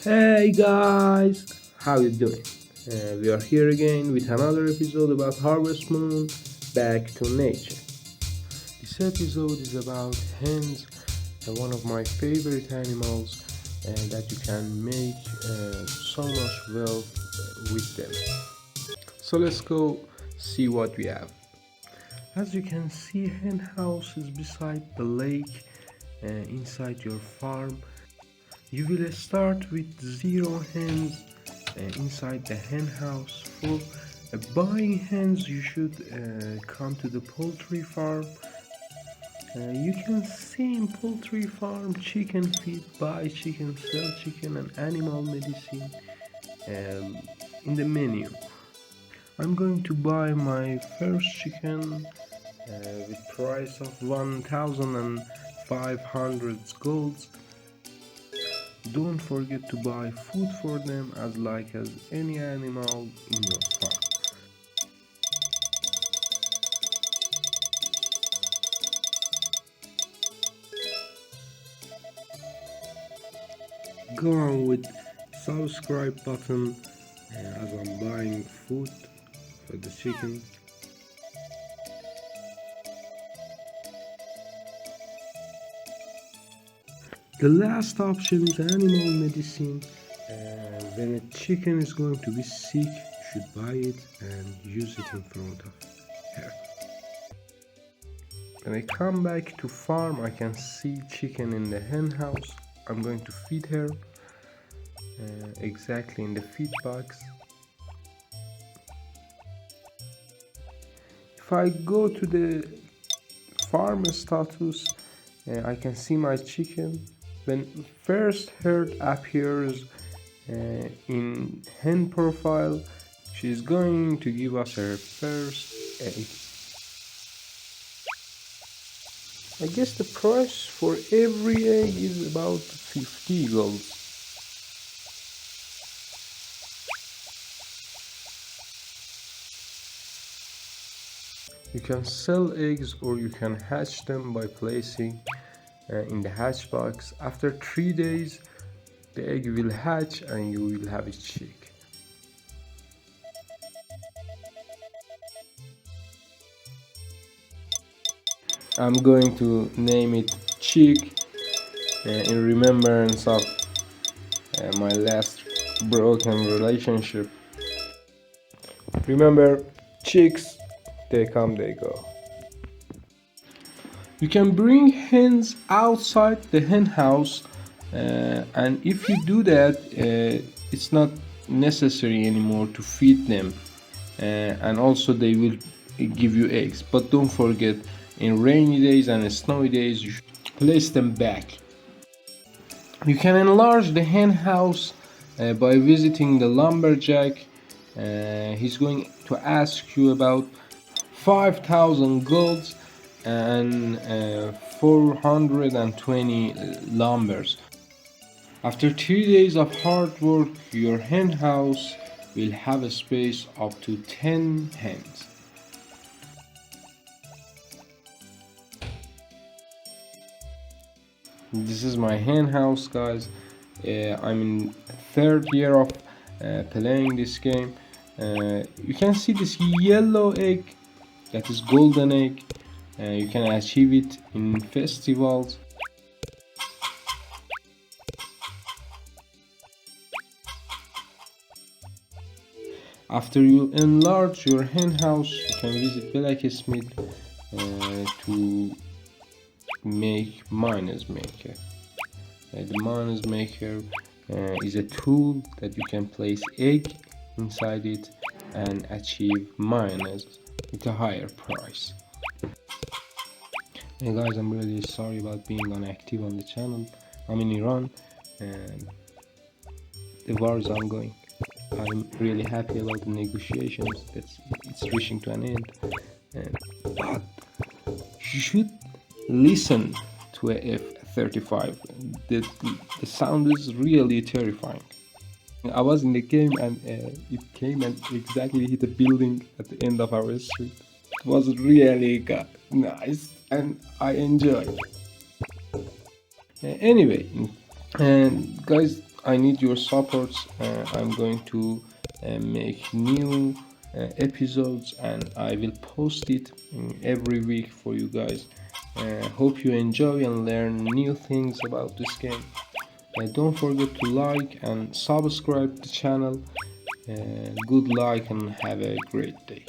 Hey guys, how you doing? We are here again with another episode about Harvest Moon, Back to Nature. This episode is about hens, one of my favorite animals that you can make so much wealth with them. So let's go see what we have. As you can see, Henhouse is beside the lake inside your farm. You will start with 0 hens inside the hen house. For buying hens, you should come to the poultry farm. You can see in poultry farm chicken feed, buy chicken, sell chicken, and animal medicine in the menu. I'm going to buy my first chicken with price of 1,500 golds. Don't forget to buy food for them as like as any animal in your farm. Go on with subscribe button as I'm buying food for the chicken. The last option is animal medicine. When a chicken is going to be sick, you should buy it and use it in front of her. When I come back to farm, I can see chicken in the hen house. I'm going to feed her exactly in the feed box. If I go to the farm status, I can see my chicken. When first herd appears in hen profile, she's going to give us her first egg. I guess the price for every egg is about 50 gold. You can sell eggs or you can hatch them by placing in the hatch box. After 3 days the egg will hatch and you will have a chick. I'm going to name it Chick in remembrance of my last broken relationship. Remember, chicks, they come, they go. You can bring hens outside the hen house, and if you do that, it's not necessary anymore to feed them, and also they will give you eggs. But don't forget, in rainy days and snowy days, you should place them back. You can enlarge the hen house by visiting the lumberjack. He's going to ask you about 5,000 golds and 420 lumbers. After 3 days of hard work, your hen house will have a space up to 10 hens. This is my hen house, guys. I'm in 3rd year of playing this game. You can see this yellow egg, that is golden egg. You can achieve it in festivals. After you enlarge your hen house, you can visit blacksmith to make miners maker. The miners maker is a tool that you can place egg inside it and achieve miners with a higher price. Hey guys, I'm really sorry about being inactive on the channel. I'm in Iran and the war is ongoing. I'm really happy about the negotiations that it's reaching to an end, but you should listen to a F-35. The sound is really terrifying. I was in the game and it came and exactly hit a building at the end of our street. It was really nice and I enjoyed. Anyway, guys, I need your support. I'm going to make new episodes, and I will post it every week for you guys. Hope you enjoy and learn new things about this game. Don't forget to like and subscribe the channel. Good luck and have a great day.